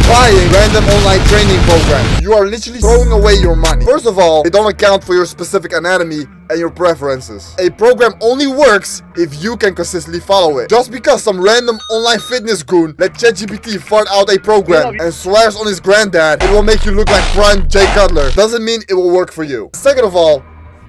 buying random online training programs. You are literally throwing away your money. First of all, they don't account for your specific anatomy and your preferences. A program only works if you can consistently follow it. Just because some random online fitness goon let ChatGPT fart out a program and swears on his granddad it will make you look like prime Jay Cutler doesn't mean it will work for you. Second of all,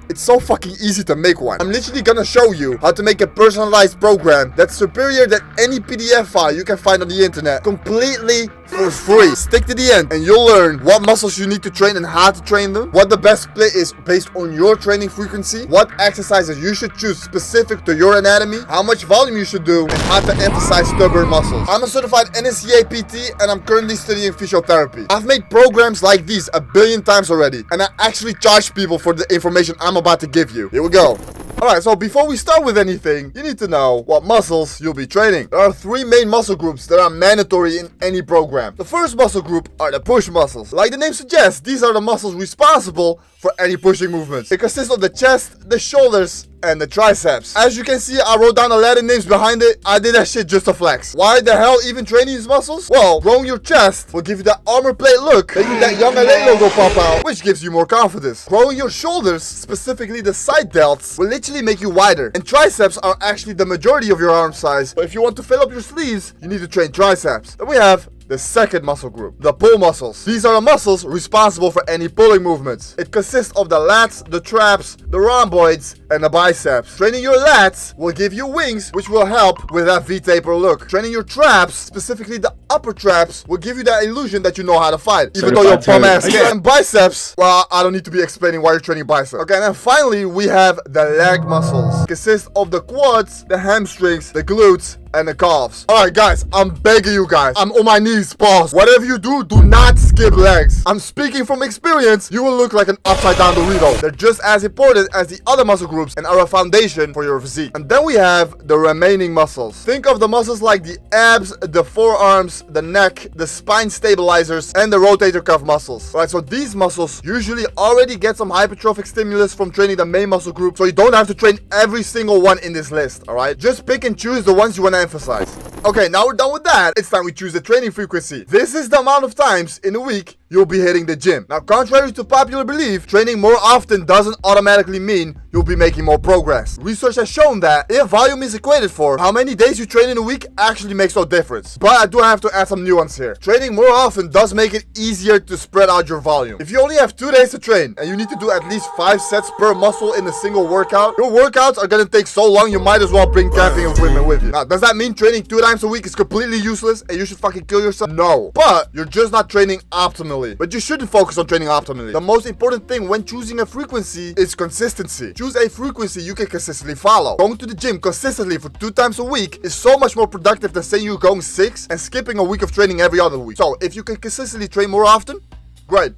it's so fucking easy to make one. I'm literally gonna show you how to make a personalized program that's superior than any PDF file you can find on the internet, completely for free. Stick to the end and you'll learn what muscles you need to train and how to train them, what the best split is based on your training frequency, what exercises you should choose specific to your anatomy, how much volume you should do, and how to emphasize stubborn muscles. I'm a certified NSCA PT and I'm currently studying physiotherapy. I've made programs like these a billion times already, and I actually charge people for the information I'm about to give you. Here we go. Alright, so before we start with anything, you need to know what muscles you'll be training. There are 3 main muscle groups that are mandatory in any program. The first muscle group are the push muscles. Like the name suggests, these are the muscles responsible for any pushing movements. It consists of the chest, the shoulders, and the triceps. As you can see, I wrote down the Latin names behind it. I did that shit just to flex. Why the hell even train these muscles? Well, growing your chest will give you that armor plate look, making that young LA logo pop out, which gives you more confidence. Growing your shoulders, specifically the side delts, will literally make you wider. And triceps are actually the majority of your arm size. But if you want to fill up your sleeves, you need to train triceps. Then we have the second muscle group, the pull muscles. These are the muscles responsible for any pulling movements. It consists of the lats, the traps, the rhomboids, and the biceps. Training your lats will give you wings, which will help with that V-taper look. Training your traps, specifically the upper traps, will give you that illusion that you know how to fight, even though your bum ass can't. And biceps, well, I don't need to be explaining why you're training biceps. Okay, and then finally, we have the leg muscles. It consists of the quads, the hamstrings, the glutes, and the calves. Alright guys, I'm begging you guys. I'm on my knees, pause. Whatever you do, do not skip legs. I'm speaking from experience. You will look like an upside down Dorito. They're just as important as the other muscle groups and are a foundation for your physique. And then we have the remaining muscles. Think of the muscles like the abs, the forearms, the neck, the spine stabilizers, and the rotator cuff muscles. Alright, so these muscles usually already get some hypertrophic stimulus from training the main muscle group, so you don't have to train every single one in this list, alright? Just pick and choose the ones you want to emphasize. Okay, now we're done with that. It's time we choose the training frequency. This is the amount of times in a week you'll be hitting the gym. Now, contrary to popular belief, training more often doesn't automatically mean you'll be making more progress. Research has shown that if volume is equated for how many days you train in a week actually makes no difference. But I do have to add some nuance here. Training more often does make it easier to spread out your volume. If you only have 2 days to train and you need to do at least 5 sets per muscle in a single workout, your workouts are gonna take so long you might as well bring camping equipment with you. Now, does that mean training 2 times a week is completely useless and you should fucking kill yourself? No. But you're just not training optimally. But you shouldn't focus on training optimally. The most important thing when choosing a frequency is consistency. Choose a frequency you can consistently follow. Going to the gym consistently for 2 times a week is so much more productive than saying you're going 6 and skipping a week of training every other week. So if you can consistently train more often, great.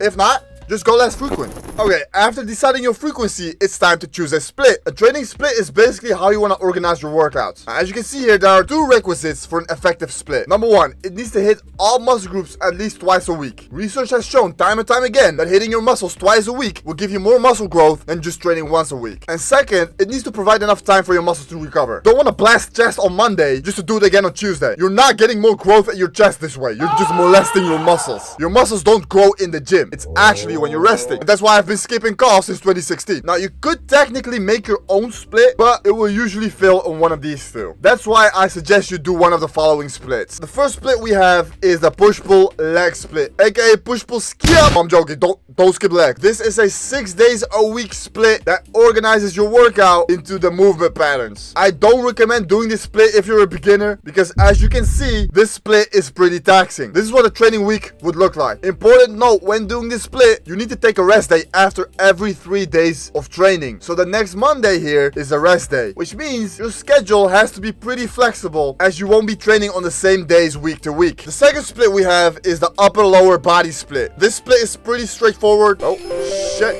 If not, just go less frequent. Okay, after deciding your frequency, it's time to choose a split. A training split is basically how you want to organize your workouts. As you can see here, there are 2 requisites for an effective split. Number 1, it needs to hit all muscle groups at least twice a week. Research has shown time and time again that hitting your muscles twice a week will give you more muscle growth than just training once a week. And second, it needs to provide enough time for your muscles to recover. Don't want to blast chest on Monday just to do it again on Tuesday. You're not getting more growth at your chest this way. You're just molesting your muscles. Your muscles don't grow in the gym. It's actually when you're resting. And that's why I've been skipping calls since 2016. Now, you could technically make your own split, but it will usually fail on one of these 2. That's why I suggest you do one of the following splits. The first split we have is the push-pull leg split, aka push-pull skip. I'm joking, don't skip leg. This is a 6 days a week split that organizes your workout into the movement patterns. I don't recommend doing this split if you're a beginner, because as you can see, this split is pretty taxing. This is what a training week would look like. Important note, when doing this split, you need to take a rest day after every 3 days of training. So the next Monday here is a rest day, which means your schedule has to be pretty flexible as you won't be training on the same days week to week. The second split we have is the upper lower body split. This split is pretty straightforward. Oh shit.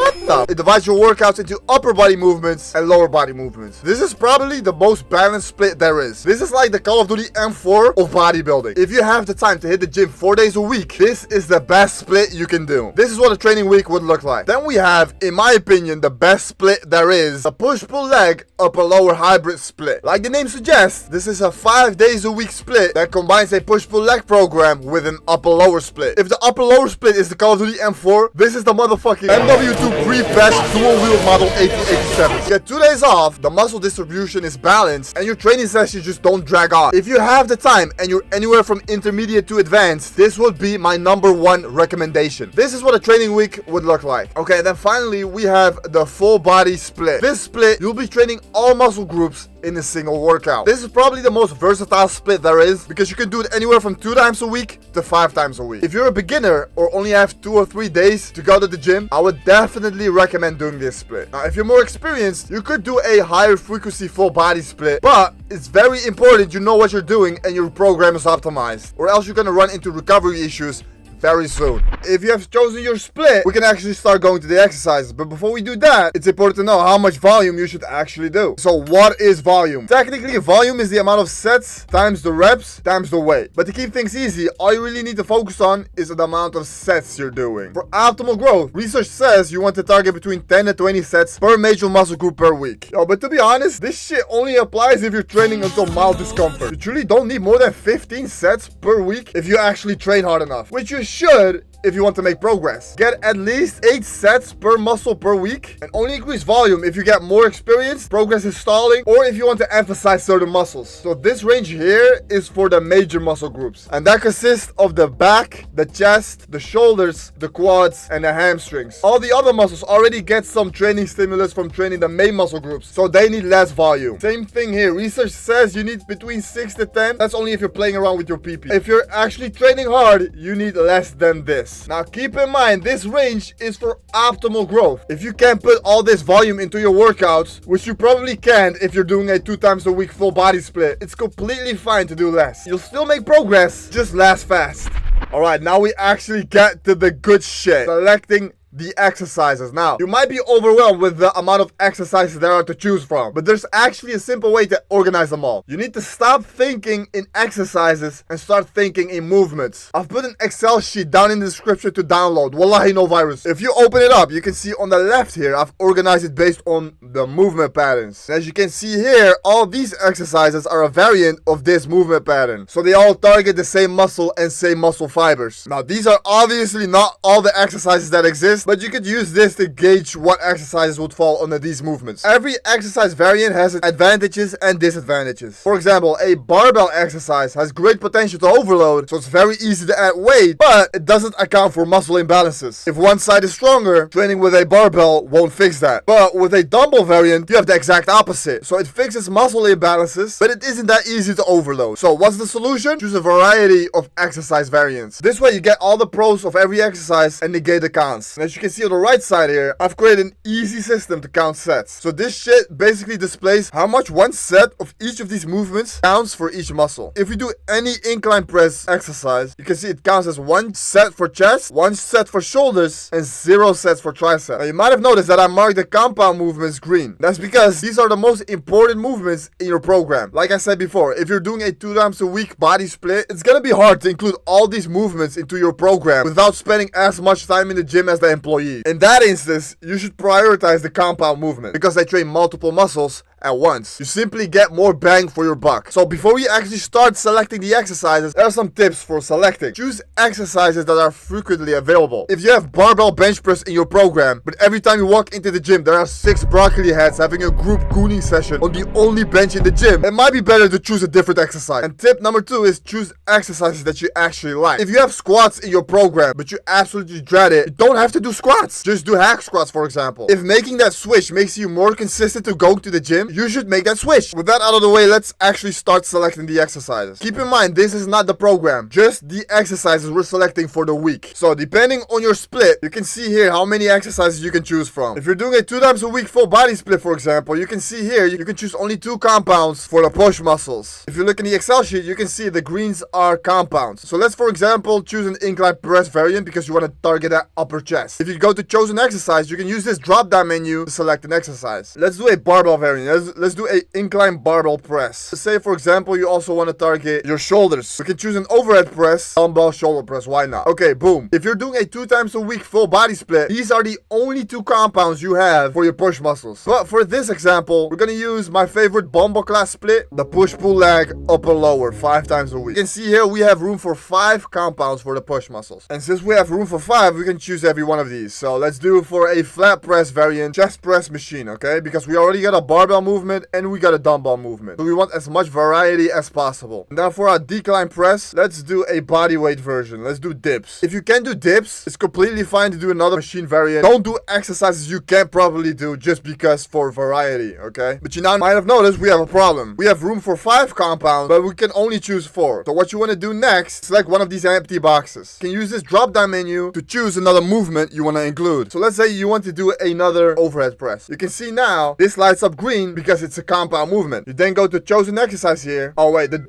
What the? It divides your workouts into upper body movements and lower body movements. This is probably the most balanced split there is. This is like the Call of Duty M4 of bodybuilding. If you have the time to hit the gym 4 days a week, this is the best split you can do. This is what a training week would look like. Then we have, in my opinion, the best split there is, a push-pull leg upper lower hybrid split. Like the name suggests, this is a 5 days a week split that combines a push-pull leg program with an upper lower split. If the upper lower split is the Call of Duty M4, this is the motherfucking MW2 pre-patch dual wheel model 1887. Get 2 days off, the muscle distribution is balanced, and your training sessions just don't drag on. If you have the time and you're anywhere from intermediate to advanced, this would be my #1 recommendation. This is what a training week would look like. Okay, then finally we have the full body split. This split, you'll be training all muscle groups in a single workout. This is probably the most versatile split there is because you can do it anywhere from 2 times a week to 5 times a week. If you're a beginner or only have 2 or 3 days to go to the gym, I would definitely recommend doing this split. Now, if you're more experienced, you could do a higher frequency full body split, but it's very important you know what you're doing and your program is optimized, or else you're gonna run into recovery issues very soon. If you have chosen your split, we can actually start going to the exercises. But before we do that, it's important to know how much volume you should actually do. So what is volume? Technically, volume is the amount of sets times the reps times the weight. But to keep things easy, all you really need to focus on is the amount of sets you're doing. For optimal growth, research says you want to target between 10 and 20 sets per major muscle group per week. Yo, but to be honest, this shit only applies if you're training until mild discomfort. You truly don't need more than 15 sets per week if you actually train hard enough, which you should if you want to make progress. Get at least 8 sets per muscle per week, and only increase volume if you get more experience, progress is stalling, or if you want to emphasize certain muscles. So this range here is for the major muscle groups, and that consists of the back, the chest, the shoulders, the quads, and the hamstrings. All the other muscles already get some training stimulus from training the main muscle groups, so they need less volume. Same thing here. Research says you need between 6 to 10. That's only if you're playing around with your PP. If you're actually training hard, you need less than this. Now keep in mind, this range is for optimal growth. If you can't put all this volume into your workouts, which you probably can't if you're doing a 2 times a week full body split, it's completely fine to do less. You'll still make progress, just less fast. Alright, now we actually get to the good shit. Selecting the exercises. Now, you might be overwhelmed with the amount of exercises there are to choose from, but there's actually a simple way to organize them all. You need to stop thinking in exercises and start thinking in movements. I've put an Excel sheet down in the description to download. Wallahi, no virus. If you open it up, you can see on the left here, I've organized it based on the movement patterns. As you can see here, all these exercises are a variant of this movement pattern. So they all target the same muscle and same muscle fibers. Now, these are obviously not all the exercises that exist, but you could use this to gauge what exercises would fall under these movements. Every exercise variant has advantages and disadvantages. For example, a barbell exercise has great potential to overload, so it's very easy to add weight, but it doesn't account for muscle imbalances. If one side is stronger, training with a barbell won't fix that. But with a dumbbell variant, you have the exact opposite. So it fixes muscle imbalances, but it isn't that easy to overload. So what's the solution? Choose a variety of exercise variants. This way you get all the pros of every exercise and negate the cons. And as you can see on the right side here, I've created an easy system to count sets. So this shit basically displays how much one set of each of these movements counts for each muscle. If we do any incline press exercise, you can see it counts as 1 set for chest, 1 set for shoulders, and 0 sets for tricep. Now you might have noticed that I marked the compound movements green. That's because these are the most important movements in your program. Like I said before, if you're doing a 2 times a week body split, it's gonna be hard to include all these movements into your program without spending as much time in the gym as the employee. In that instance, you should prioritize the compound movement because they train multiple muscles at once. You simply get more bang for your buck. So before you actually start selecting the exercises, there are some tips for selecting. Choose exercises that are frequently available. If you have barbell bench press in your program, but every time you walk into the gym, there are 6 broccoli heads having a group gooning session on the only bench in the gym, it might be better to choose a different exercise. And tip number 2 is choose exercises that you actually like. If you have squats in your program, but you absolutely dread it, you don't have to do squats. Just do hack squats, for example. If making that switch makes you more consistent to going to the gym, you should make that switch. With that out of the way, let's actually start selecting the exercises. Keep in mind, this is not the program, just the exercises we're selecting for the week. So depending on your split, you can see here how many exercises you can choose from. If you're doing a 2 times a week full body split, for example, you can see here, you can choose only 2 compounds for the push muscles. If you look in the Excel sheet, you can see the greens are compounds. So let's, for example, choose an incline press variant because you want to target that upper chest. If you go to chosen exercise, you can use this drop down menu to select an exercise. Let's do a barbell variant. Let's do a incline barbell press. Let's say, for example, you also want to target your shoulders. We can choose an overhead press, dumbbell shoulder press. Why not? Okay, boom. If you're doing a 2 times a week full body split, these are the only 2 compounds you have for your push muscles. But for this example, we're gonna use my favorite bumble class split, the push-pull leg upper lower 5 times a week. You can see here we have room for 5 compounds for the push muscles. And since we have room for 5, we can choose every one of these. So let's do for a flat press variant, chest press machine, okay? Because we already got a barbell movement and we got a dumbbell movement. So we want as much variety as possible. Now for our decline press, let's do a body weight version. Let's do dips. If you can do dips, it's completely fine to do another machine variant. Don't do exercises you can't properly do just because for variety, okay? But you now might have noticed we have a problem. We have room for 5 compounds, but we can only choose 4. So what you want to do next, select one of these empty boxes. You can use this drop down menu to choose another movement you want to include. So let's say you want to do another overhead press. You can see now this lights up green because it's a compound movement. You then go to chosen exercise here. Oh wait, the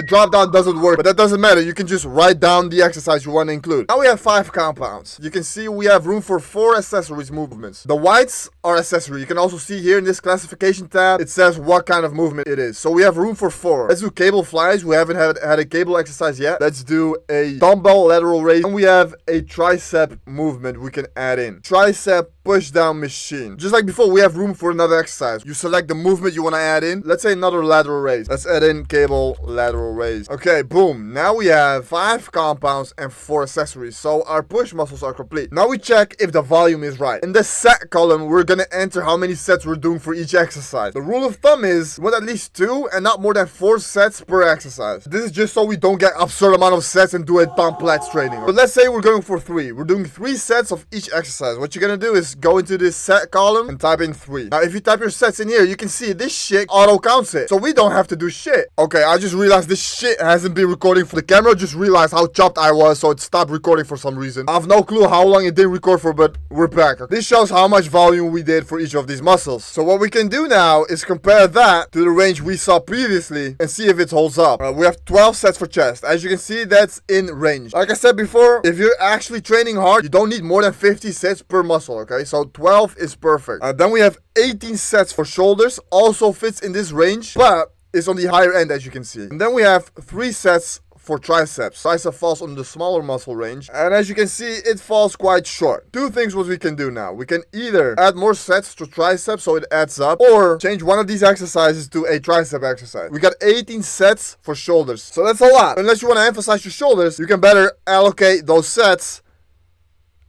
drop down doesn't work, but that doesn't matter. You can just write down the exercise you want to include. Now we have 5 compounds. You can see we have room for 4 accessories movements. The whites are accessory. You can also see here in this classification tab, it says what kind of movement it is. So we have room for 4. Let's do cable flies. We haven't had a cable exercise yet. Let's do a dumbbell lateral raise. And we have a tricep movement we can add in. Tricep push down machine. Just like before, we have room for another exercise. You select the movement you want to add in. Let's say another lateral raise. Let's add in cable lateral raise. Okay, boom. Now we have 5 compounds and 4 accessories. So our push muscles are complete. Now we check if the volume is right. In the set column, we're gonna enter how many sets we're doing for each exercise. The rule of thumb is you want at least 2 and not more than 4 sets per exercise. This is just so we don't get absurd amount of sets and do a complex training. But let's say we're going for 3. We're doing 3 sets of each exercise. What you're gonna do is go into this set column and type in 3. Now if you type your sets in here, you can see this shit auto counts it. So we don't have to do shit. Okay, I just realized this shit hasn't been recording for the camera. Just realized how chopped I was, so it stopped recording for some reason. I have no clue how long it didn't record for, but we're back. This shows how much volume we did for each of these muscles. So what we can do now is compare that to the range we saw previously and see if it holds up. We have 12 sets for chest. As you can see, that's in range. Like I said before, if you're actually training hard, you don't need more than 50 sets per muscle, okay? So 12 is perfect. Then we have 18 sets for shoulders, also fits in this range, but it's on the higher end, as you can see. And then we have 3 sets for triceps. Tricep falls on the smaller muscle range, and as you can see, it falls quite short. 2 things what we can do now. We can either add more sets to triceps so it adds up, or change one of these exercises to a tricep exercise. We got 18 sets for shoulders, so that's a lot. Unless you want to emphasize your shoulders, you can better allocate those sets.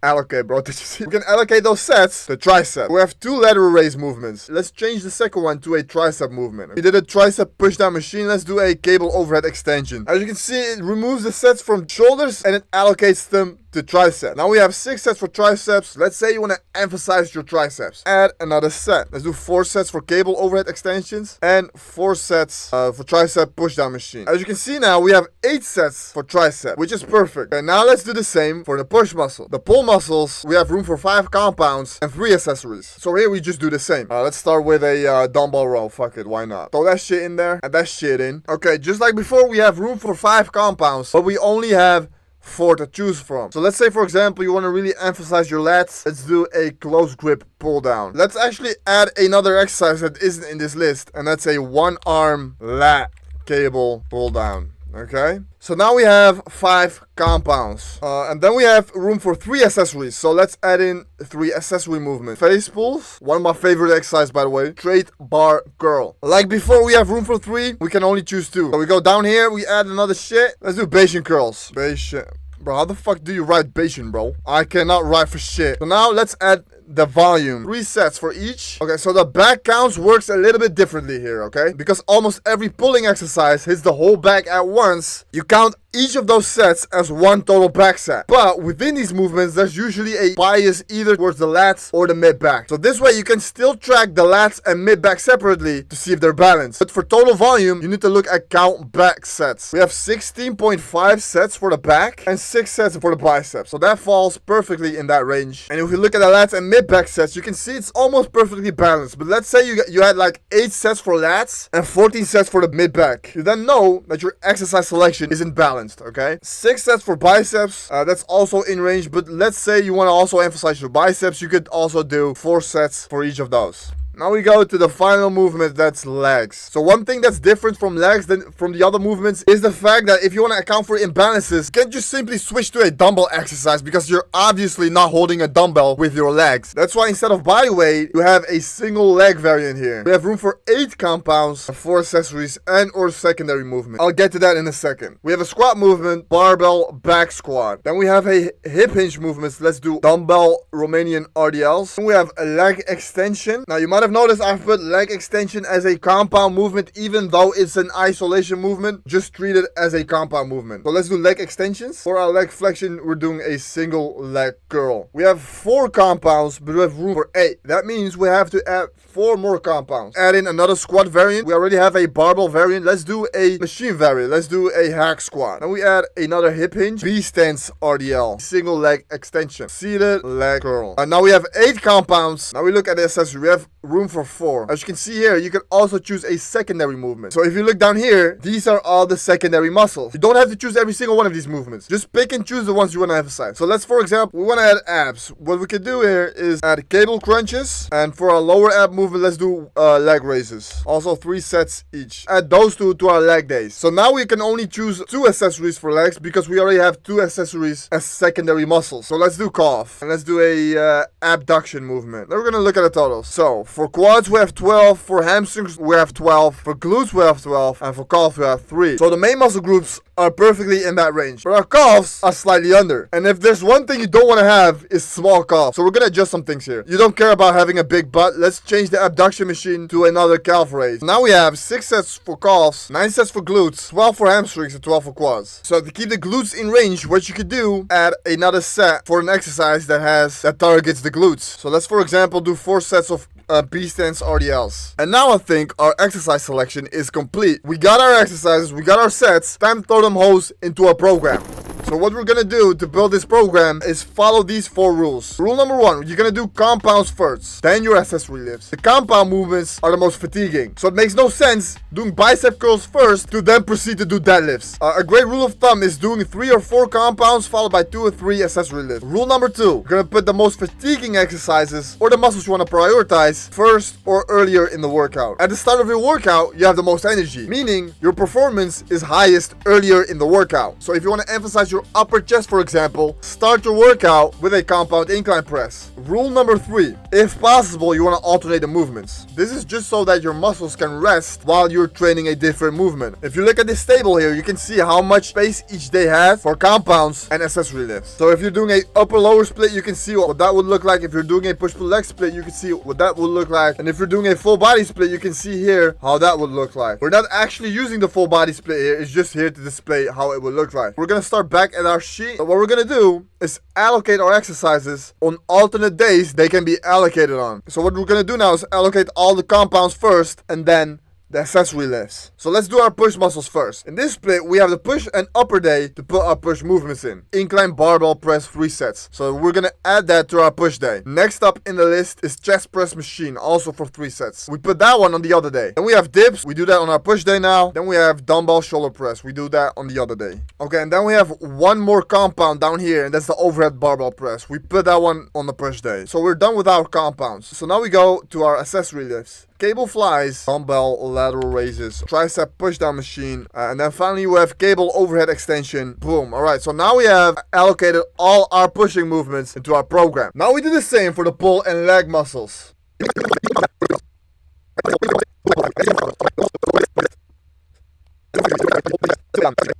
Allocate, bro. Did you see? We can allocate those sets to tricep. We have 2 lateral raise movements. Let's change the second one to a tricep movement. We did a tricep push down machine. Let's do a cable overhead extension. As you can see, it removes the sets from shoulders and it allocates them to tricep. Now we have 6 sets for triceps. Let's say you want to emphasize your triceps. Add another set. Let's do 4 sets for cable overhead extensions and 4 sets for tricep push down machine. As you can see now, we have 8 sets for tricep, which is perfect. And now let's do the same for the push muscle. The pull muscles, we have room for 5 compounds and 3 accessories. So here we just do the same. Let's start with a dumbbell row. Fuck it, why not? Throw that shit in there and that shit in. Okay, just like before, we have room for 5 compounds, but we only have 4 to choose from. So let's say, for example, you want to really emphasize your lats. Let's do a close grip pull down. Let's actually add another exercise that isn't in this list, and that's a 1 arm lat cable pull down. Okay, so now we have 5 compounds, and then we have room for 3 accessories. So let's add in 3 accessory movements. Face pulls, one of my favorite exercises, by the way. Straight bar curl. Like before, we have room for 3. We can only choose 2. So we go down here, we add another shit. Let's do Bayesian curls. Bayesian. Bro, how the fuck do you write Bayesian, bro? I cannot write for shit. So now let's add the volume. 3 sets for each. Okay, so the back counts works a little bit differently here, okay? Because almost every pulling exercise hits the whole back at once. You count each of those sets as one total back set. But within these movements, there's usually a bias either towards the lats or the mid back. So this way you can still track the lats and mid back separately to see if they're balanced. But for total volume, you need to look at count back sets. We have 16.5 sets for the back and 6 sets for the biceps. So that falls perfectly in that range. And if we look at the lats and mid back sets, you can see it's almost perfectly balanced. But let's say you had like 8 sets for lats and 14 sets for the mid back. You then know that your exercise selection isn't balanced, okay? 6 sets for biceps, that's also in range. But let's say you want to also emphasize your biceps, you could also do 4 sets for each of those. Now we go to the final movement, that's legs. So one thing that's different from legs than from the other movements is the fact that if you want to account for imbalances, you can't just simply switch to a dumbbell exercise because you're obviously not holding a dumbbell with your legs. That's why instead of body weight, you have a single leg variant here. We have room for 8 compounds, 4 accessories, and or secondary movement. I'll get to that in a second. We have a squat movement, barbell back squat. Then we have a hip hinge movement. So let's do dumbbell Romanian RDLs. Then we have a leg extension. Now you might have noticed I've put leg extension as a compound movement even though it's an isolation movement. Just treat it as a compound movement. So let's do leg extensions. For our leg flexion, we're doing a single leg curl. We have 4 compounds, but we have room for 8. That means we have to add 4 more compounds. Add in another squat variant. We already have a barbell variant. Let's do a machine variant. Let's do a hack squat. Then we add another hip hinge, B stance RDL, single leg extension, seated leg curl. And now we have 8 compounds. Now we look at the accessory. We have room for 4. As you can see here, you can also choose a secondary movement. So if you look down here, these are all the secondary muscles. You don't have to choose every single one of these movements. Just pick and choose the ones you want to emphasize. So let's, for example, we want to add abs. What we can do here is add cable crunches. And for our lower ab movement, let's do leg raises. Also 3 sets each. Add those 2 to our leg days. So now we can only choose 2 accessories for legs because we already have 2 accessories as secondary muscles. So let's do calf. And let's do a abduction movement. Then we're going to look at the totals. So for quads, we have 12. For hamstrings, we have 12. For glutes, we have 12. And for calf, we have 3. So the main muscle groups are perfectly in that range. But our calves are slightly under. And if there's one thing you don't want to have is small calves. So we're going to adjust some things here. You don't care about having a big butt. Let's change the abduction machine to another calf raise. Now we have 6 sets for calves, 9 sets for glutes, 12 for hamstrings, and 12 for quads. So to keep the glutes in range, what you could do, add another set for an exercise that targets the glutes. So let's, for example, do 4 sets of B stance RDLs. And now I think our exercise selection is complete. We got our exercises, we got our sets. Time to throw them hoes into our program. So what we're gonna do to build this program is follow these 4 rules. Rule number 1, you're gonna do compounds first, then your accessory lifts. The compound movements are the most fatiguing, so it makes no sense doing bicep curls first to then proceed to do deadlifts. A great rule of thumb is doing 3 or 4 compounds followed by 2 or 3 accessory lifts. Rule number 2, you're gonna put the most fatiguing exercises or the muscles you wanna prioritize first or earlier in the workout. At the start of your workout, you have the most energy, meaning your performance is highest earlier in the workout. So if you wanna emphasize your upper chest, for example, start your workout with a compound incline press. Rule number 3, if possible, you want to alternate the movements. This is just so that your muscles can rest while you're training a different movement. If you look at this table here, you can see how much space each day has for compounds and accessory lifts. So if you're doing a upper lower split, you can see what that would look like. If you're doing a push pull leg split, you can see what that would look like. And if you're doing a full body split, you can see here how that would look like. We're not actually using the full body split here, it's just here to display how it would look like. We're gonna start back at our sheet. But what we're gonna do is allocate our exercises on alternate days they can be allocated on. So what we're gonna do now is allocate all the compounds first and then the accessory lifts. So let's do our push muscles first. In this split, we have the push and upper day to put our push movements in. Incline barbell press 3 sets. So we're gonna add that to our push day. Next up in the list is chest press machine, also for 3 sets. We put that one on the other day. Then we have dips. We do that on our push day now. Then we have dumbbell shoulder press. We do that on the other day. Okay, and then we have one more compound down here, and that's the overhead barbell press. We put that one on the push day. So we're done with our compounds. So now we go to our accessory lifts. Cable flies, dumbbell lateral raises, tricep pushdown machine, and then finally we have cable overhead extension. Boom. Alright, so now we have allocated all our pushing movements into our program. Now we do the same for the pull and leg muscles.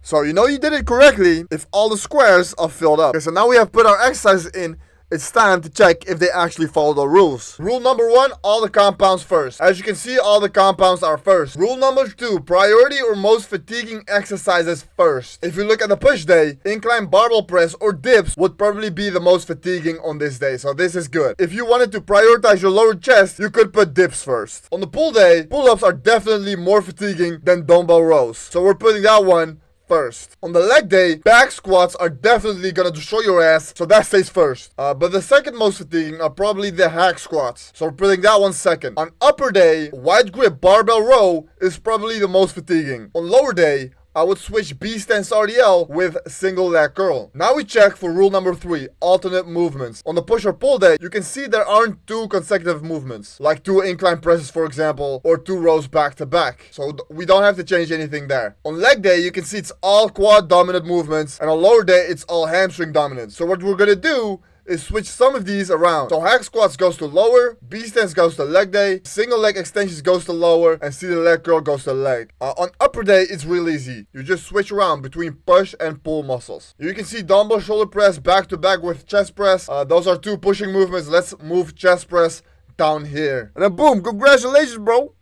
So you know you did it correctly if all the squares are filled up. Okay, so now we have put our exercises in it's time to check if they actually follow the rules. Rule number 1, all the compounds first. As you can see, all the compounds are first. Rule number 2, priority or most fatiguing exercises first. If you look at the push day, incline barbell press or dips would probably be the most fatiguing on this day, so this is good. If you wanted to prioritize your lower chest, you could put dips first. On the pull day, pull-ups are definitely more fatiguing than dumbbell rows, so we're putting that one first. On the leg day, back squats are definitely gonna destroy your ass, so that stays first. But the second most fatiguing are probably the hack squats, so we're putting that one second. On upper day, wide grip barbell row is probably the most fatiguing. On lower day, I would switch B stance RDL with single leg curl. Now we check for rule number 3, alternate movements. On the push or pull day, you can see there aren't 2 consecutive movements, like 2 incline presses for example, or 2 rows back to back. So we don't have to change anything there. On leg day, you can see it's all quad dominant movements, and on lower day, it's all hamstring dominant. So what we're gonna do is switch some of these around. So hack squats goes to lower, B stance goes to leg day, single leg extensions goes to lower, and seated leg curl goes to leg. On upper day, it's real easy. You just switch around between push and pull muscles. You can see dumbbell shoulder press back to back with chest press. Those are 2 pushing movements. Let's move chest press down here. And then boom, congratulations, bro.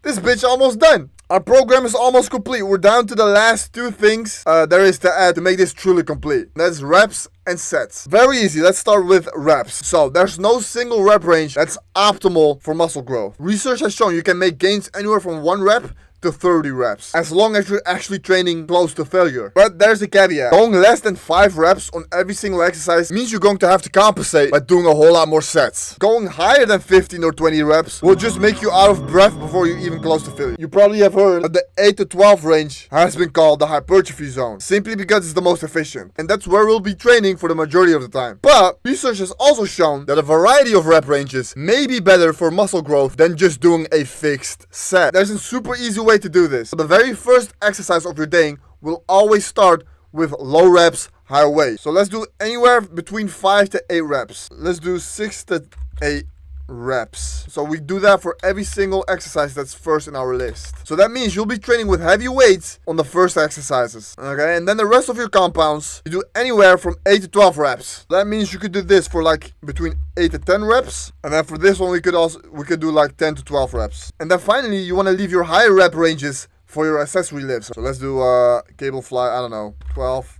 This bitch almost done. Our program is almost complete. We're down to the last 2 things there is to add to make this truly complete. That's reps and sets. Very easy. Let's start with reps. So there's no single rep range that's optimal for muscle growth. Research has shown you can make gains anywhere from 1 rep to 30 reps, as long as you're actually training close to failure. But there's a caveat. Going less than 5 reps on every single exercise means you're going to have to compensate by doing a whole lot more sets. Going higher than 15 or 20 reps will just make you out of breath before you're even close to failure. You probably have heard that the 8 to 12 range has been called the hypertrophy zone, simply because it's the most efficient. And that's where we'll be training for the majority of the time. But research has also shown that a variety of rep ranges may be better for muscle growth than just doing a fixed set. There's a super easy way to do this. So the very first exercise of your day will always start with low reps, high weight. So let's do anywhere between 5 to 8 reps. Let's do 6 to 8 reps. So we do that for every single exercise that's first in our list. So that means you'll be training with heavy weights on the first exercises. Okay, and then the rest of your compounds, you do anywhere from 8 to 12 reps. That means you could do this for like between 8 to 10 reps. And then for this one, we could do like 10 to 12 reps. And then finally, you want to leave your higher rep ranges for your accessory lifts. So let's do cable fly, I don't know, 12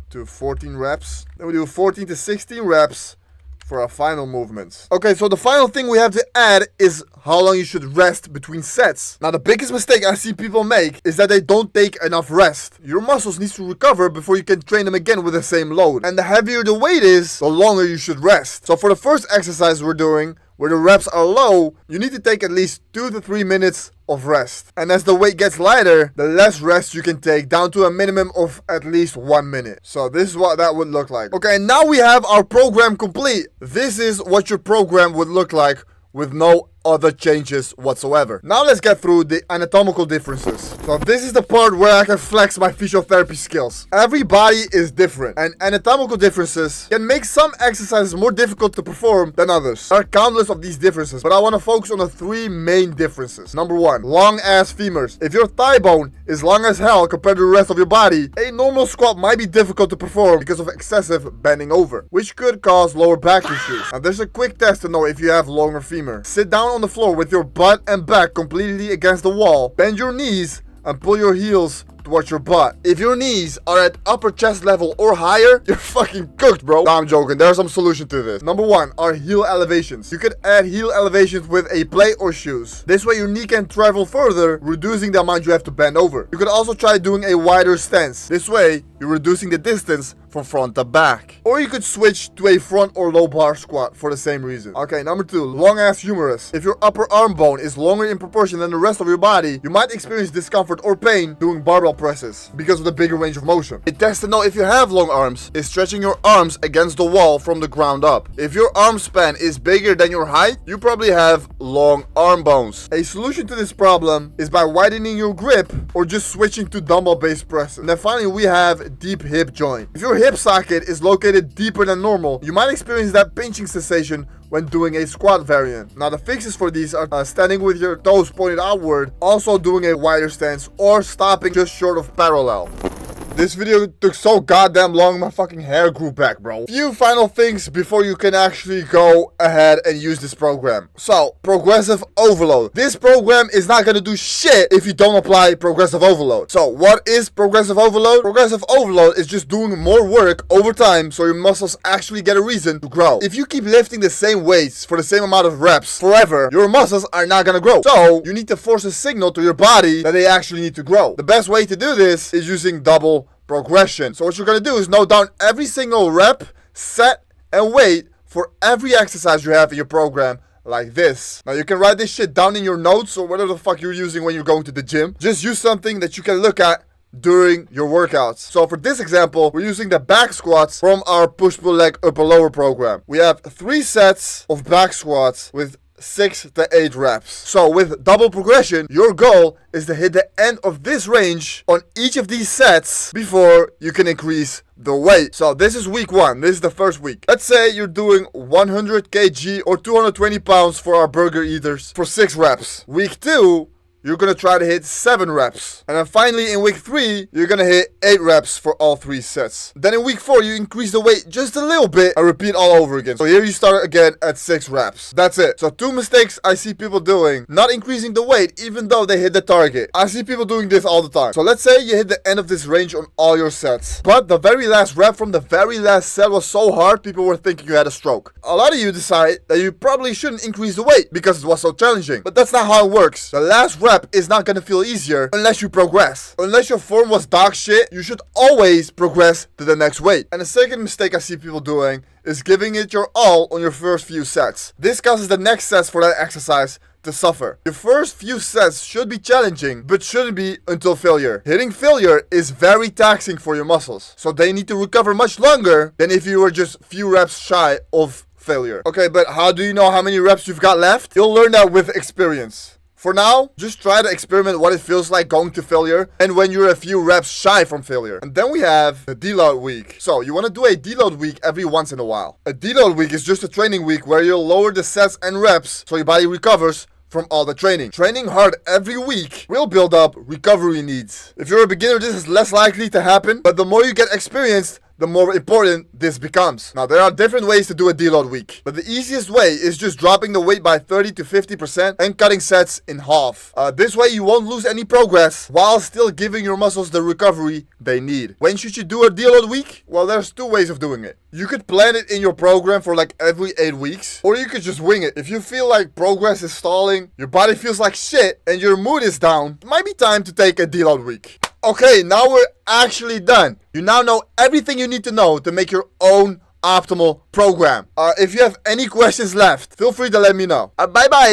to 14 reps. Then we do 14 to 16 reps for our final movements. Okay, so the final thing we have to add is how long you should rest between sets. Now, the biggest mistake I see people make is that they don't take enough rest. Your muscles need to recover before you can train them again with the same load. And the heavier the weight is, the longer you should rest. So for the first exercise we're doing, where the reps are low, you need to take at least 2 to 3 minutes of rest. And as the weight gets lighter, the less rest you can take, down to a minimum of at least 1 minute. So this is what that would look like. Okay, and now we have our program complete. This is what your program would look like with no other changes whatsoever. Now let's get through the anatomical differences. So this is the part where I can flex my physiotherapy skills. Every body is different, and anatomical differences can make some exercises more difficult to perform than others. There are countless of these differences, but I want to focus on the 3 main differences. Number 1, long ass femurs. If your thigh bone is long as hell compared to the rest of your body, a normal squat might be difficult to perform because of excessive bending over, which could cause lower back issues. Now there's a quick test to know if you have longer femur. Sit down on the floor with your butt and back completely against the wall. Bend your knees and pull your heels towards your butt. If your knees are at upper chest level or higher, you're fucking cooked, bro. No, I'm joking. There's some solution to this. Number 1 are heel elevations. You could add heel elevations with a plate or shoes. This way your knee can travel further, reducing the amount you have to bend over. You could also try doing a wider stance. This way, you're reducing the distance from front to back. Or you could switch to a front or low bar squat for the same reason. Okay, number 2, long ass humerus. If your upper arm bone is longer in proportion than the rest of your body, you might experience discomfort or pain doing barbell presses because of the bigger range of motion. A test to know if you have long arms is stretching your arms against the wall from the ground up. If your arm span is bigger than your height, you probably have long arm bones. A solution to this problem is by widening your grip or just switching to dumbbell based presses. And then finally we have deep hip joint. If your hip socket is located deeper than normal, you might experience that pinching sensation when doing a squat variant. Now the fixes for these are standing with your toes pointed outward, also doing a wider stance, or stopping just short of parallel. This video took so goddamn long, my fucking hair grew back, bro. Few final things before you can actually go ahead and use this program. So, progressive overload. This program is not gonna do shit if you don't apply progressive overload. So, what is progressive overload? Progressive overload is just doing more work over time so your muscles actually get a reason to grow. If you keep lifting the same weights for the same amount of reps forever, your muscles are not gonna grow. So, you need to force a signal to your body that they actually need to grow. The best way to do this is using double progression. So what you're gonna do is note down every single rep, set, and weight for every exercise you have in your program, like this. Now you can write this shit down in your notes or whatever the fuck you're using when you're going to the gym. Just use something that you can look at during your workouts. So for this example, we're using the back squats from our push-pull leg upper lower program. We have 3 sets of back squats with 6 to 8 reps. So with double progression, your goal is to hit the end of this range on each of these sets before you can increase the weight. So this is week 1. This is the first week. Let's say you're doing 100 kg or 220 pounds for our burger eaters for 6 reps. Week 2, you're gonna try to hit 7 reps. And then finally in week 3, you're gonna hit 8 reps for all 3 sets. Then in week 4, you increase the weight just a little bit and repeat all over again. So here you start again at 6 reps. That's it. So 2 mistakes I see people doing: not increasing the weight even though they hit the target. I see people doing this all the time. So let's say you hit the end of this range on all your sets, but the very last rep from the very last set was so hard people were thinking you had a stroke. A lot of you decide that you probably shouldn't increase the weight because it was so challenging. But that's not how it works. The last rep is not gonna feel easier unless you progress. Unless your form was dog shit, you should always progress to the next weight. And the second mistake I see people doing is giving it your all on your first few sets. This causes the next sets for that exercise to suffer. Your first few sets should be challenging, but shouldn't be until failure. Hitting failure is very taxing for your muscles, so they need to recover much longer than if you were just few reps shy of failure. Okay, but how do you know how many reps you've got left? You'll learn that with experience. For now, just try to experiment what it feels like going to failure and when you're a few reps shy from failure. And then we have the deload week. So you want to do a deload week every once in a while. A deload week is just a training week where you'll lower the sets and reps so your body recovers from all the training. Training hard every week will build up recovery needs. If you're a beginner, this is less likely to happen, but the more you get experienced, the more important this becomes. Now, there are different ways to do a deload week, but the easiest way is just dropping the weight by 30 to 50% and cutting sets in half. This way you won't lose any progress while still giving your muscles the recovery they need. When should you do a deload week? Well, there's 2 ways of doing it. You could plan it in your program for like every 8 weeks, or you could just wing it. If you feel like progress is stalling, your body feels like shit, and your mood is down, it might be time to take a deload week. Okay, now we're actually done. You now know everything you need to know to make your own optimal program. If you have any questions left, feel free to let me know. Bye bye.